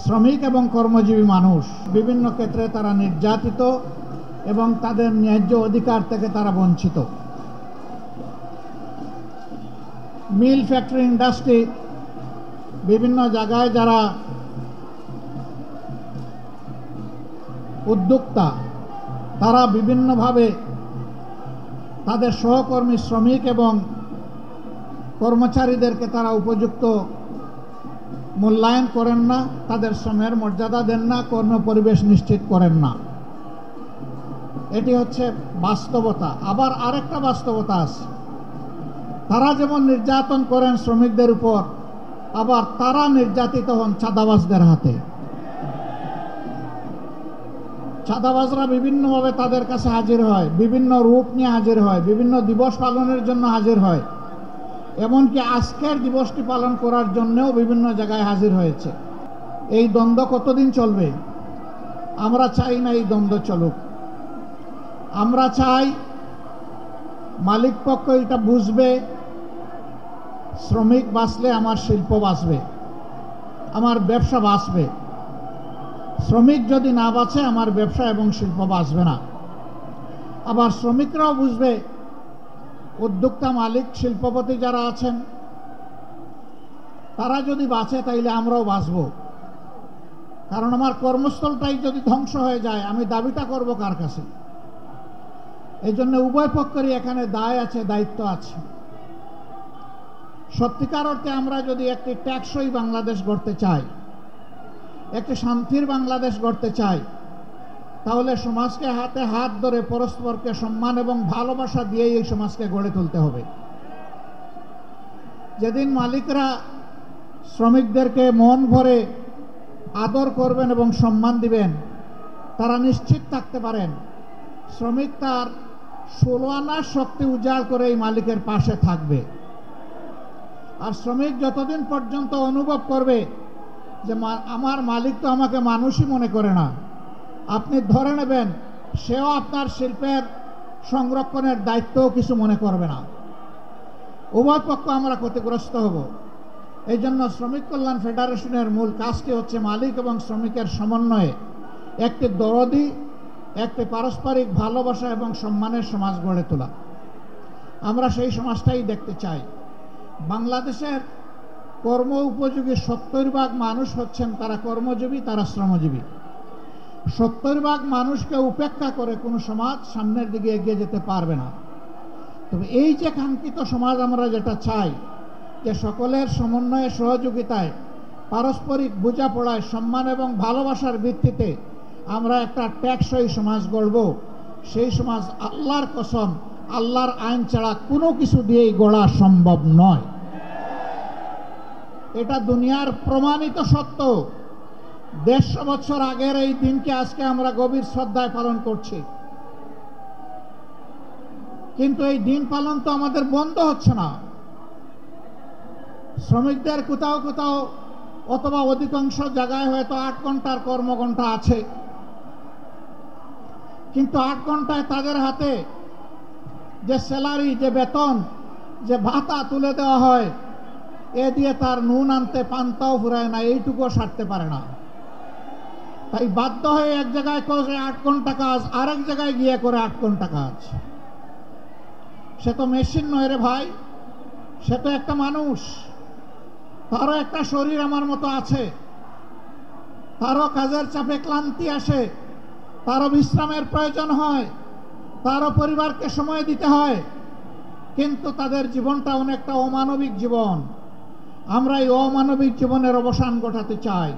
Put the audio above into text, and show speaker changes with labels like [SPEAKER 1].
[SPEAKER 1] শ্রমিক এবং কর্মজীবী মানুষ বিভিন্ন ক্ষেত্রে তারা নির্যাতিত এবং তাদের ন্যায্য অধিকার থেকে তারা বঞ্চিত। মিল ফ্যাক্টরি ইন্ডাস্ট্রি বিভিন্ন জায়গায় যারা উদ্যোক্তা তারা বিভিন্নভাবে তাদের সহকর্মী শ্রমিক এবং কর্মচারীদেরকে তারা উপযুক্ত মূল্যায়ন করেন না, তাদের শ্রমের মর্যাদা দেন না, কর্ম পরিবেশ নিশ্চিত করেন না। এটি হচ্ছে বাস্তবতা। আবার আরেকটা বাস্তবতা আছে, তারা যেমন নির্যাতন করেন শ্রমিকদের উপর, আবার তারা নির্যাতিত হন চাঁদাবাজদের হাতে। চাঁদাবাজরা বিভিন্নভাবে তাদের কাছে হাজির হয়, বিভিন্ন রূপ নিয়ে হাজির হয়, বিভিন্ন দিবস পালনের জন্য হাজির হয়, এমনকি আজকের দিবসটি পালন করার জন্যও বিভিন্ন জায়গায় হাজির হয়েছে। এই দ্বন্দ্ব কতদিন চলবে? আমরা চাই না এই দ্বন্দ্ব চলুক। আমরা চাই মালিক পক্ষ এটা বুঝবে, শ্রমিক বাঁচলে আমার শিল্প বাঁচবে, আমার ব্যবসা বাঁচবে। শ্রমিক যদি না বাঁচে আমার ব্যবসা এবং শিল্প বাঁচবে না। আবার শ্রমিকরাও বুঝবে, উদ্যোক্তা মালিক শিল্পপতি যারা আছেন তারা যদি বাঁচে তাইলে আমরাও বাঁচব। কারণ আমার কর্মস্থলটাই যদি ধ্বংস হয়ে যায় আমি দাবিটা করব কার কাছে? এই জন্য উভয় পক্ষেরই এখানে দায় আছে, দায়িত্ব আছে। সত্যিকার অর্থে আমরা যদি একটি টেকসই বাংলাদেশ গড়তে চাই, একটি শান্তির বাংলাদেশ গড়তে চাই, তাহলে সমাজকে হাতে হাত ধরে পরস্পরকে সম্মান এবং ভালোবাসা দিয়ে এই সমাজকে গড়ে তুলতে হবে। যেদিন মালিকরা শ্রমিকদেরকে মন ভরে আদর করবেন এবং সম্মান দিবেন, তারা নিশ্চিত থাকতে পারেন শ্রমিক তার 16 আনার শক্তি উজাড় করে এই মালিকের পাশে থাকবে। আর শ্রমিক যতদিন পর্যন্ত অনুভব করবে যে আমার মালিক তো আমাকে মানুষই মনে করে না, আপনি ধরে নেবেন সেও আপনার শিল্পের সংরক্ষণের দায়িত্বও কিছু মনে করবে না। উভয় পক্ষ আমরা ক্ষতিগ্রস্ত হব। এই জন্য শ্রমিক কল্যাণ ফেডারেশনের মূল কাজটি হচ্ছে মালিক এবং শ্রমিকের সমন্বয়ে একটি দরদি, একটি পারস্পরিক ভালোবাসা এবং সম্মানের সমাজ গড়ে তোলা। আমরা সেই সমাজটাই দেখতে চাই। বাংলাদেশের কর্ম উপযোগী 70% মানুষ হচ্ছেন তারা কর্মজীবী, তারা শ্রমজীবী। 70% মানুষকে উপেক্ষা করে কোনো সমাজ সামনের দিকে এগিয়ে যেতে পারবে না। তবে এই যে কাঙ্ক্ষিত সমাজ আমরা যেটা চাই, যে সকলের সমন্বয়ে সহযোগিতায় পারস্পরিক বোঝাপড়ায় সম্মান এবং ভালোবাসার ভিত্তিতে আমরা একটা টেকসই সমাজ গড়ব, সেই সমাজ আল্লাহর কসম আল্লাহর আইন ছাড়া কোনো কিছু দিয়েই গড়া সম্ভব নয়। এটা দুনিয়ার প্রমাণিত সত্য। 150 বছর আগের এই দিনকে আজকে আমরা গভীর শ্রদ্ধায় পালন করছি, কিন্তু এই দিন পালন তো আমাদের বন্ধ হচ্ছে না। শ্রমিকদের কোথাও কোথাও অথবা অধিকাংশ জায়গায় হয়তো 8 ঘন্টার কর্মঘণ্টা আছে, কিন্তু 8 ঘন্টায় তাদের হাতে যে স্যালারি, যে বেতন, যে ভাতা তুলে দেওয়া হয়, এ দিয়ে তার নুন আনতে পান্তাও ফুরায় না, এইটুকুও সারতে পারে না। তাই বাধ্য হয়ে এক জায়গায় করে 8 ঘন্টা কাজ, আরেক জায়গায় গিয়ে করে 8 ঘন্টা কাজ। সে তো মেশিন নয় রে ভাই, সে তো একটা মানুষ, তারও একটা শরীর আমার মতো আছে, তারও কাজের চাপে ক্লান্তি আসে, তারও বিশ্রামের প্রয়োজন হয়, তারও পরিবারকে সময় দিতে হয়, কিন্তু তাদের জীবনটা অনেকটা অমানবিক জীবন। আমরা এই অমানবিক জীবনের অবসান ঘটাতে চাই।